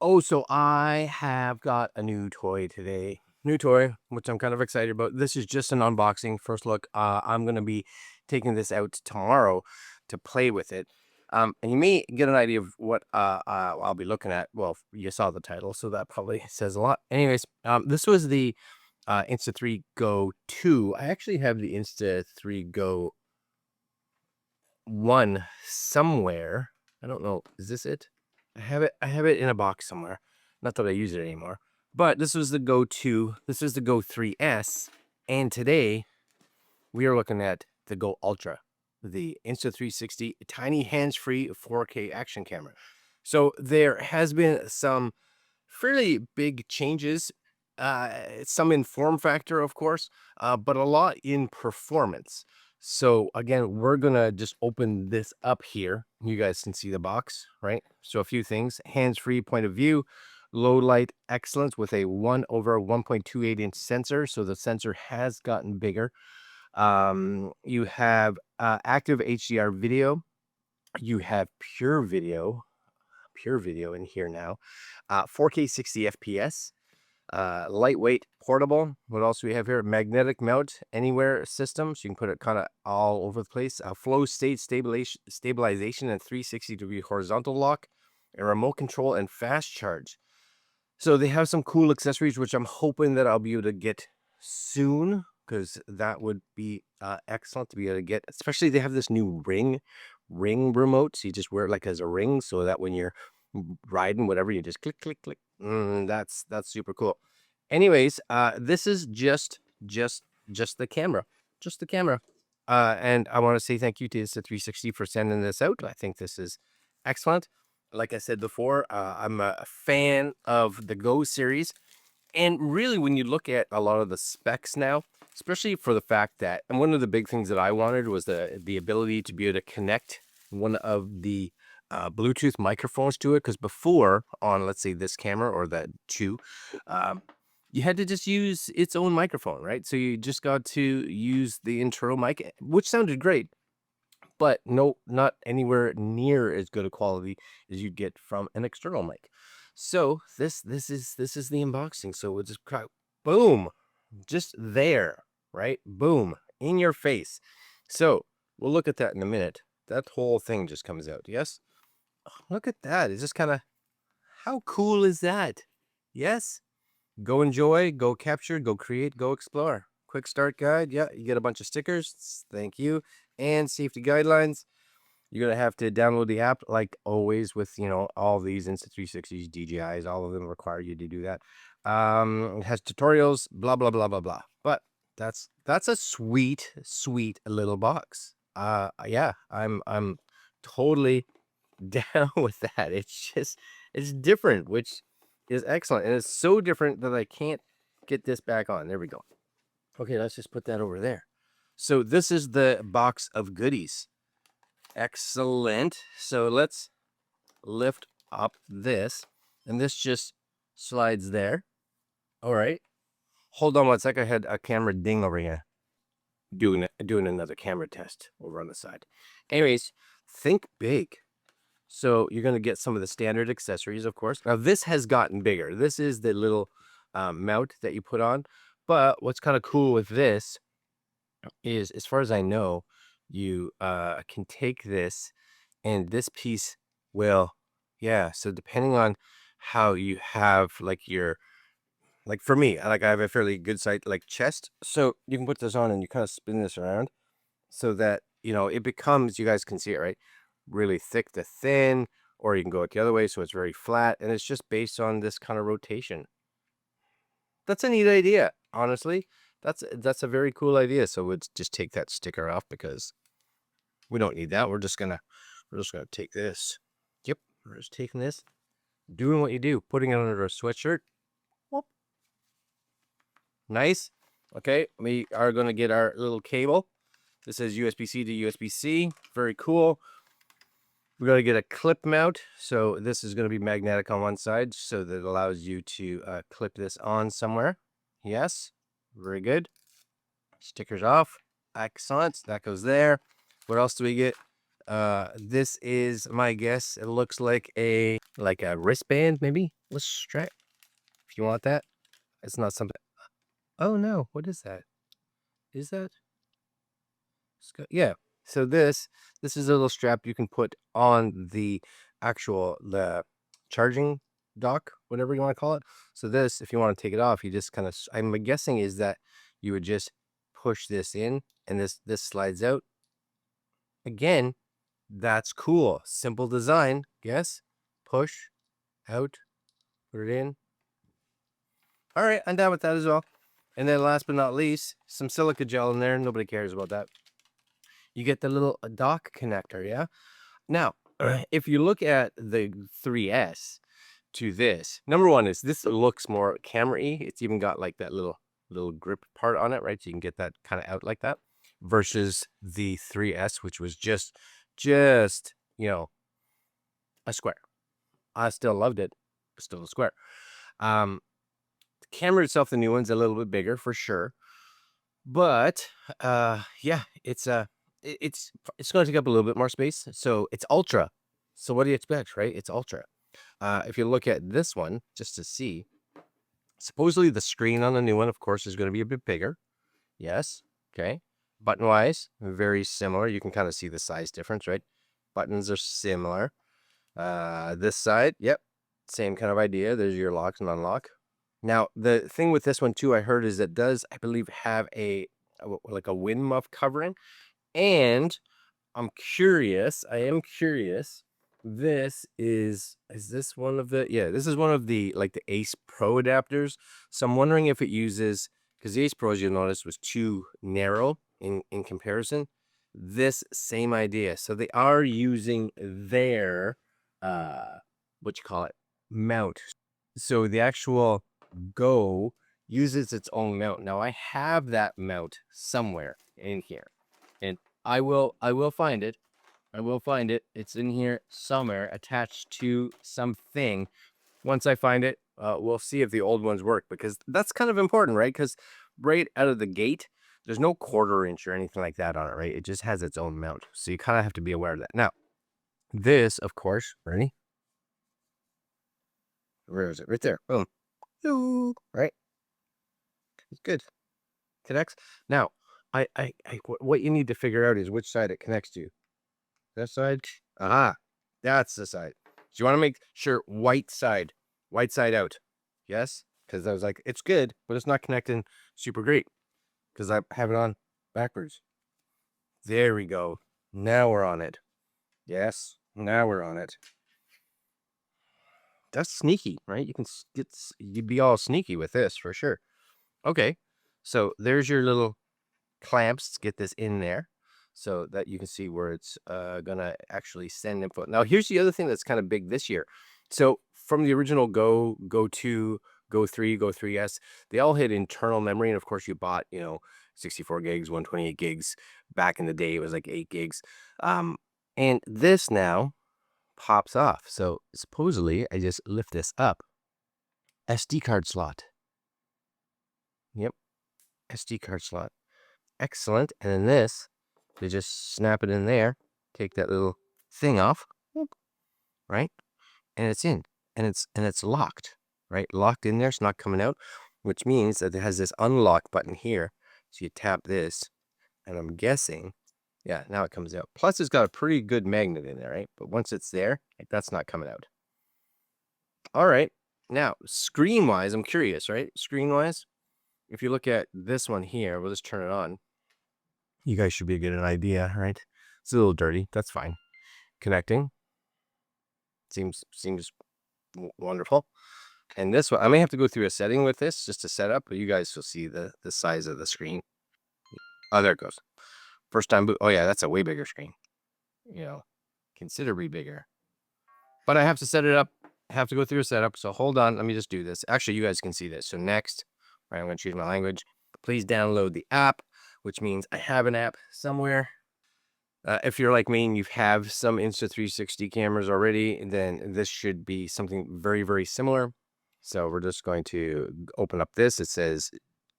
Oh, so I have got a new toy today. New toy, which I'm kind of excited about. This is just an unboxing, first look. I'm gonna be taking this out tomorrow to play with it. And you may get an idea of what I'll be looking at. Well, you saw the title, so that probably says a lot. Anyways, this was the Insta3 Go 2. I actually have the Insta3 Go 1 somewhere. I don't know. Is this it? I have it in a box somewhere. Not that I use it anymore. But this was the Go 2. This is the Go 3S. And today we are looking at the Go Ultra, the Insta360 tiny hands-free 4K action camera. So there has been some fairly big changes, some in form factor, of course, but a lot in performance. So again, we're gonna just open this up here. You guys can see the box, right? So a few things: hands-free point of view, low light excellence with a 1/1.28 inch sensor. So the sensor has gotten bigger. You have active HDR video. You have pure video in here now. 4K 60 FPS, lightweight, portable. What else do we have here? Magnetic mount anywhere system, so you can put it kind of all over the place. Flow state stabilization and 360-degree horizontal lock, and remote control and fast charge. So they have some cool accessories, which I'm hoping that I'll be able to get soon, because that would be excellent to be able to get. Especially they have this new ring remote, so you just wear it like as a ring, so that when you're riding whatever, you just click click click. That's super cool. Anyways, this is just the camera, just the camera. And I want to say thank you to Insta360 for sending this out. I think this is excellent. Like I said before, I'm a fan of the Go series. And really, when you look at a lot of the specs now, especially for the fact that, and one of the big things that I wanted was the ability to be able to connect one of the Bluetooth microphones to it. Because before, on let's say this camera or the 2, you had to just use its own microphone, right? So you just got to use the internal mic, which sounded great, but no, not anywhere near as good a quality as you'd get from an external mic. So this is the unboxing. So we'll just boom, just there, right? Boom, in your face. So we'll look at that in a minute. That whole thing just comes out. Yes, look at that. It's just kind of, how cool is that? Yes. Go enjoy, go capture, go create, go explore. Quick start guide. Yeah, you get a bunch of stickers. Thank you. And safety guidelines. You're going to have to download the app, like always with, all these Insta360s, DJIs, all of them require you to do that. It has tutorials, blah, blah, blah, blah, blah. But that's a sweet, sweet little box. Yeah, I'm totally down with that. It's different, which is excellent. And it's so different that I can't get this back on. There we go. Okay, let's just put that over there. So this is the box of goodies. Excellent. So let's lift up this, and this just slides there. All right. Hold on one sec. I had a camera ding over here. Doing another camera test over on the side. Anyways, think big. So you're going to get some of the standard accessories, of course. Now this has gotten bigger. This is the little mount that you put on. But what's kind of cool with this is, as far as I know, you can take this, and this piece will, yeah. So depending on how you have like for me, I have a fairly good size like chest. So you can put this on and you kind of spin this around so that, it becomes, you guys can see it, right? Really thick to thin, or you can go it the other way. So it's very flat, and it's just based on this kind of rotation. That's a neat idea, honestly. That's a very cool idea. So we'll just take that sticker off because we don't need that. We're just gonna take this. Yep, we're just taking this, doing what you do, putting it under a sweatshirt. Whoop. Nice. Okay, we are gonna get our little cable. This says USB-C to USB-C. Very cool. We got to get a clip mount. So this is going to be magnetic on one side, so that allows you to clip this on somewhere. Yes, very good. Stickers off. Excellent. That goes there. What else do we get? This is my guess. It looks like a wristband, maybe. Let's try. If you want that, it's not something. Oh no, what is that? Is that? Yeah. So this is a little strap you can put on the the charging dock, whatever you want to call it. So this, if you want to take it off, you just kind of. I'm guessing is that you would just push this in, and this slides out. Again, that's cool. Simple design. Yes. Push out. Put it in. All right, I'm done with that as well. And then last but not least, some silica gel in there. Nobody cares about that. You get the little dock connector, yeah? Now, if you look at the 3S to this, number one is this looks more camera-y. It's even got like that little grip part on it, right? So you can get that kind of out like that. Versus the 3S, which was just a square. I still loved it, but still a square. The camera itself, the new one's a little bit bigger for sure. But yeah, it's going to take up a little bit more space. So it's ultra. So what do you expect, right? It's ultra. If you look at this one, just to see, supposedly the screen on the new one, of course, is going to be a bit bigger. Yes. Okay. Button wise, very similar. You can kind of see the size difference, right? Buttons are similar. This side, yep, same kind of idea. There's your lock and unlock. Now, the thing with this one too, I heard is it does, I believe, have a wind muff covering. And I am curious. This is this one of the, yeah, this is one of the the Ace Pro adapters. So I'm wondering if it uses, because the Ace Pros, you'll notice, was too narrow in comparison. This same idea. So they are using their what you call it, mount. So the actual Go uses its own mount. Now I have that mount somewhere in here, and I will find it. I will find it. It's in here somewhere attached to something. Once I find it, we'll see if the old ones work, because that's kind of important, right? Because right out of the gate, there's no 1/4 inch or anything like that on it, right? It just has its own mount. So you kind of have to be aware of that. Now, this, of course, ready? Where is it? Right there. Boom. Right? It's good. Connects. Now, what you need to figure out is which side it connects to. That side? Aha. That's the side. So you want to make sure white side out. Yes? Because I was like, it's good, but it's not connecting super great, because I have it on backwards. There we go. Now we're on it. Yes. Now we're on it. That's sneaky, right? You'd be all sneaky with this for sure. Okay. So there's your little clamps. Get this in there so that you can see where it's gonna actually send info. Now here's the other thing that's kind of big this year. So from the original Go 2, Go 3, Go 3S, they all had internal memory, and of course you bought 64 gigs, 128 gigs. Back in the day it was like 8 gigs. And this now pops off. So supposedly I just lift this up, SD card slot. Yep, SD card slot. Excellent. And then this, they just snap it in there, take that little thing off, right? And it's in, and it's locked, right? Locked in there. It's not coming out, which means that it has this unlock button here. So you tap this, and I'm guessing, yeah, now it comes out. Plus, it's got a pretty good magnet in there, right? But once it's there, that's not coming out. All right. Now, screen-wise, I'm curious, right? Screen-wise, if you look at this one here, we'll just turn it on. You guys should be getting an idea, right? It's a little dirty. That's fine. Connecting. Seems wonderful. And this one, I may have to go through a setting with this just to set up, but you guys will see the size of the screen. Oh, there it goes. First time boot. Oh yeah, that's a way bigger screen. Considerably bigger. But I have to set it up. I have to go through a setup. So hold on. Let me just do this. Actually, you guys can see this. So next, right, I'm going to choose my language. Please download the app, which means I have an app somewhere. If you're like me and you have some Insta360 cameras already, then this should be something very, very similar. So we're just going to open up this. It says,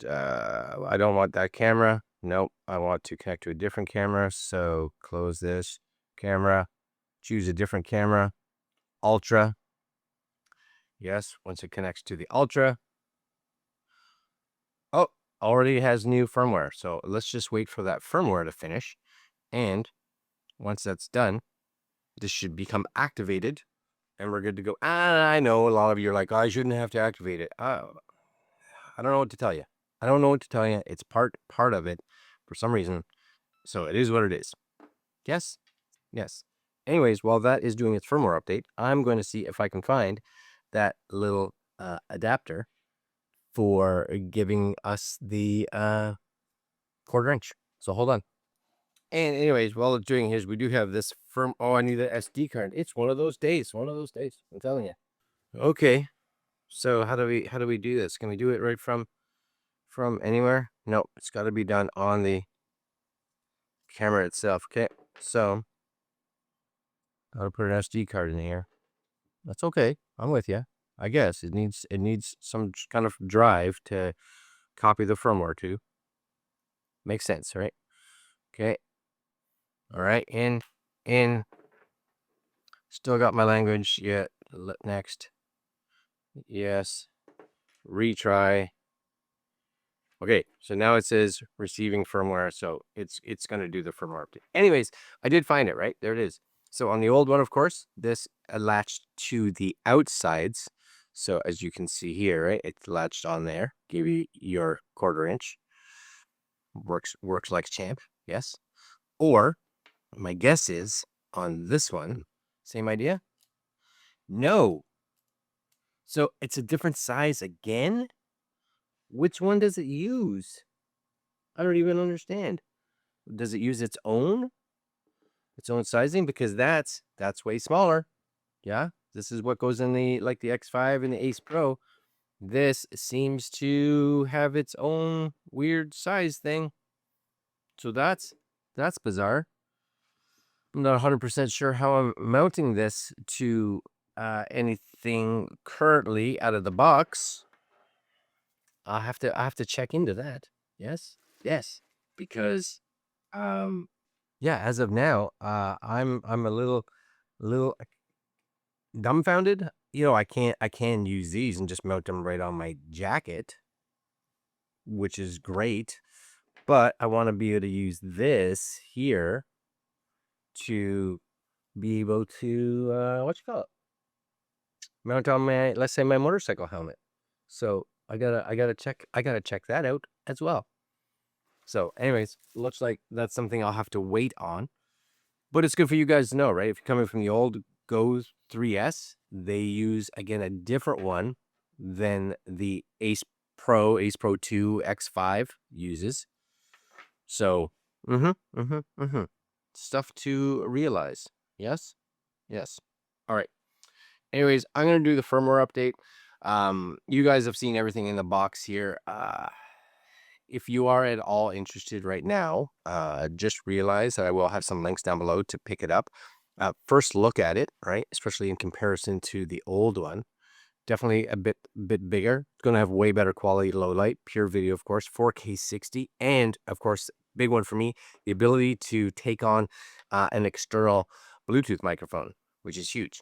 I don't want that camera. Nope, I want to connect to a different camera. So close this, camera, choose a different camera, Ultra. Yes, once it connects to the Ultra. Oh, already has new firmware. So let's just wait for that firmware to finish. And once that's done, this should become activated and we're good to go. I know a lot of you are like, oh, I shouldn't have to activate it. I don't know what to tell you. I don't know what to tell you. It's part of it for some reason. So it is what it is. Yes? Yes. Anyways, while that is doing its firmware update, I'm going to see if I can find that little adapter for giving us the 1/4 inch. So hold on. And anyways, while it's doing his, we do have this firm. Oh, I need the SD card. It's one of those days. One of those days. I'm telling you. Okay. So how do we do this? Can we do it right from anywhere? No, it's got to be done on the camera itself. Okay. So I'll put an SD card in here. That's okay. I'm with you. I guess it needs some kind of drive to copy the firmware to. Makes sense, right? Okay. All right. In. Still got my language yet. Next. Yes. Retry. Okay, so now it says receiving firmware, so it's going to do the firmware update. Anyways, I did find it, right? There it is. So on the old one, of course, this latched to the outsides. So as you can see here, right, it's latched on there. Give you your 1/4 inch. Works like champ, yes. Or my guess is on this one, same idea? No. So it's a different size again? Which one does it use? I don't even understand. Does it use its own sizing? Because that's way smaller. Yeah. This is what goes in the the X5 and the Ace Pro. This seems to have its own weird size thing. So that's bizarre. I'm not 100% sure how I'm mounting this to anything currently out of the box. I have to check into that. Yes. Because yeah, as of now, I'm a little dumbfounded. You know, I can use these and just mount them right on my jacket, which is great. But I want to be able to use this here to be able to what you call it? Mount on my, let's say, my motorcycle helmet. So I gotta check that out as well. So anyways, looks like that's something I'll have to wait on. But it's good for you guys to know, right? If you're coming from the old Go 3S, they use, again, a different one than the Ace Pro 2 X5 uses. So, stuff to realize. Yes? Yes. All right. Anyways, I'm going to do the firmware update. You guys have seen everything in the box here. If you are at all interested right now, just realize that I will have some links down below to pick it up. First look at it, right? Especially in comparison to the old one. Definitely a bit bigger. It's going to have way better quality low light, pure video, of course, 4K 60. And of course, big one for me, the ability to take on an external Bluetooth microphone, which is huge.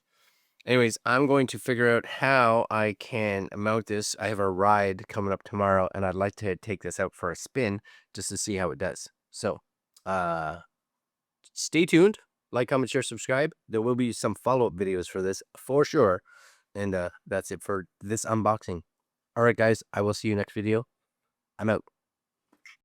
Anyways, I'm going to figure out how I can mount this. I have a ride coming up tomorrow, and I'd like to take this out for a spin just to see how it does. So, stay tuned. Like, comment, share, subscribe. There will be some follow-up videos for this for sure. And that's it for this unboxing. All right, guys, I will see you next video. I'm out.